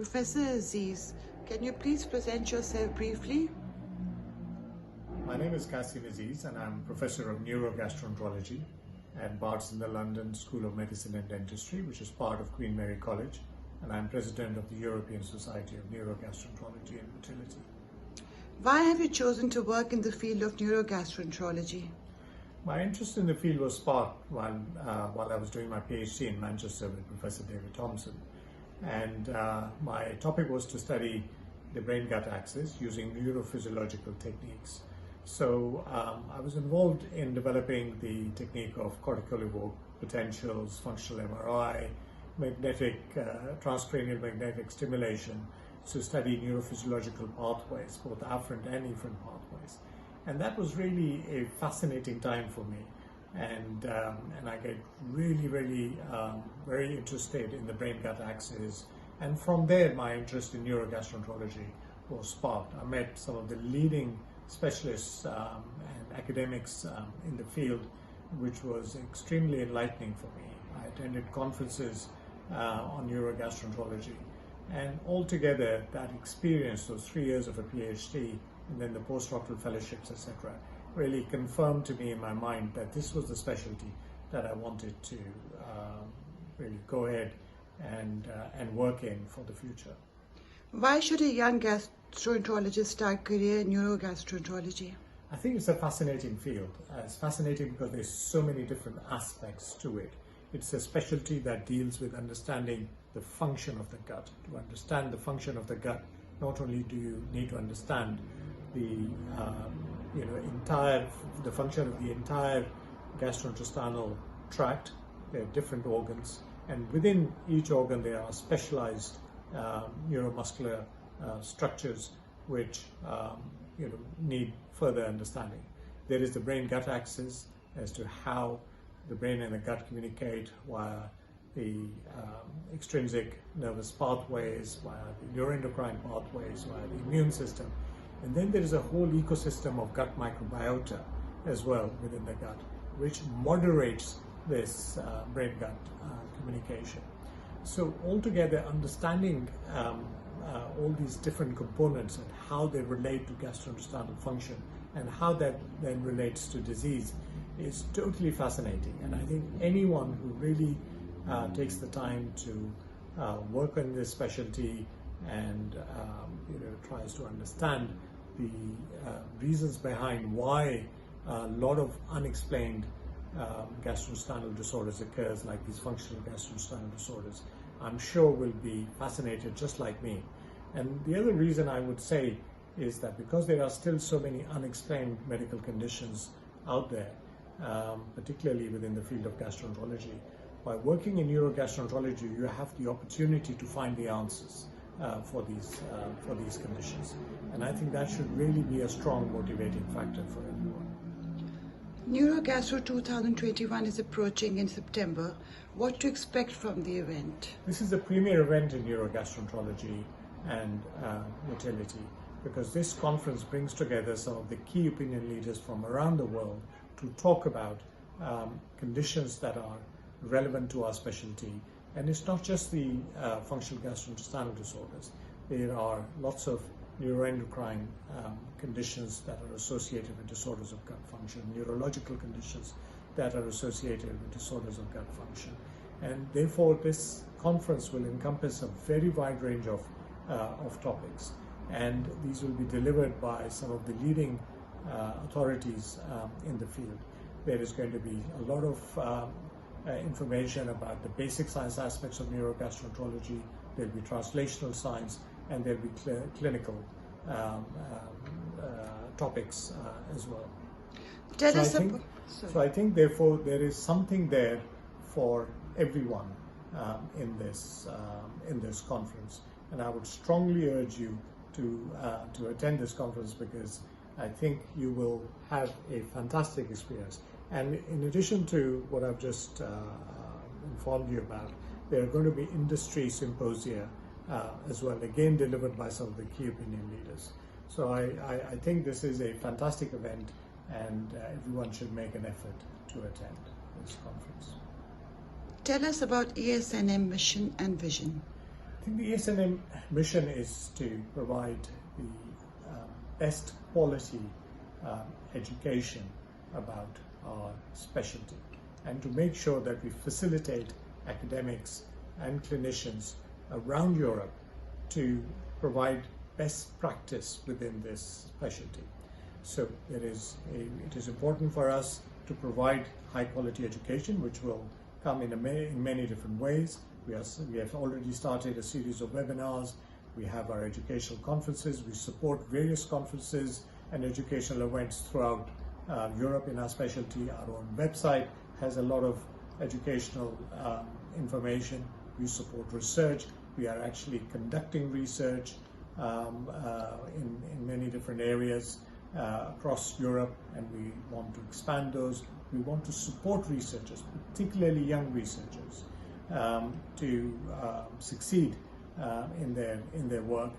Professor Aziz, can you please present yourself briefly? My name is Quasim Aziz and I'm Professor of Neurogastroenterology at Barts in the London School of Medicine and Dentistry, which is part of Queen Mary College, and I'm President of the European Society of Neurogastroenterology and Motility. Why have you chosen to work in the field of neurogastroenterology? My interest in the field was sparked while I was doing my PhD in Manchester with Professor David Thompson. And my topic was to study the brain-gut axis using neurophysiological techniques. So I was involved in developing the technique of cortical evoked potentials, functional MRI, transcranial magnetic stimulation to study neurophysiological pathways, both afferent and efferent pathways. And that was really a fascinating time for me. And I get really very interested in the brain-gut axis. And from there, my interest in neurogastroenterology was sparked. I met some of the leading specialists and academics in the field, which was extremely enlightening for me. I attended conferences on neurogastroenterology. And altogether, that experience, those 3 years of a PhD, and then the postdoctoral fellowships, etc., really confirmed to me in my mind that this was the specialty that I wanted to really go ahead and work in for the future. Why should a young gastroenterologist start career in neurogastroenterology? I think it's a fascinating field. It's fascinating because there's so many different aspects to it. It's a specialty that deals with understanding the function of the gut. To understand the function of the gut, not only do you need to understand the the function of the entire gastrointestinal tract. There are different organs, and within each organ there are specialized neuromuscular structures which need further understanding. There is the brain-gut axis as to how the brain and the gut communicate via the extrinsic nervous pathways, via the neuroendocrine pathways, via the immune system. And then there is a whole ecosystem of gut microbiota as well within the gut, which moderates this brain-gut communication. So altogether, understanding all these different components and how they relate to gastrointestinal function and how that then relates to disease is totally fascinating. And I think anyone who really takes the time to work on this specialty and tries to understand the reasons behind why a lot of unexplained gastrointestinal disorders occurs, like these functional gastrointestinal disorders, I'm sure will be fascinated just like me. And the other reason I would say is that because there are still so many unexplained medical conditions out there, particularly within the field of gastroenterology, by working in neurogastroenterology, you have the opportunity to find the answers for these conditions. And I think that should really be a strong motivating factor for everyone. Neurogastro 2021 is approaching in September. What to expect from the event? This is the premier event in neurogastroenterology and motility, because this conference brings together some of the key opinion leaders from around the world to talk about conditions that are relevant to our specialty. And it's not just the functional gastrointestinal disorders. There are lots of neuroendocrine conditions that are associated with disorders of gut function, neurological conditions that are associated with disorders of gut function. And therefore, this conference will encompass a very wide range of topics. And these will be delivered by some of the leading authorities in the field. There is going to be a lot of information about the basic science aspects of neurogastroenterology. There'll be translational science, and there'll be clinical topics as well. So I think therefore there is something there for everyone in this conference, and I would strongly urge you to attend this conference, because I think you will have a fantastic experience. And in addition to what I've just informed you about, there are going to be industry symposia as well, again delivered by some of the key opinion leaders. So I think this is a fantastic event, and everyone should make an effort to attend this conference. Tell us about ESNM mission and vision. I think the ESNM mission is to provide the best quality education about our specialty, and to make sure that we facilitate academics and clinicians around Europe to provide best practice within this specialty. So it is important for us to provide high quality education, which will come in many different ways. We have already started a series of webinars. We have our educational conferences. We support various conferences and educational events throughout Europe in our specialty. Our own website has a lot of educational information. We support research. We are actually conducting research in many different areas across Europe, and we want to expand those. We want to support researchers, particularly young researchers, to succeed in their work.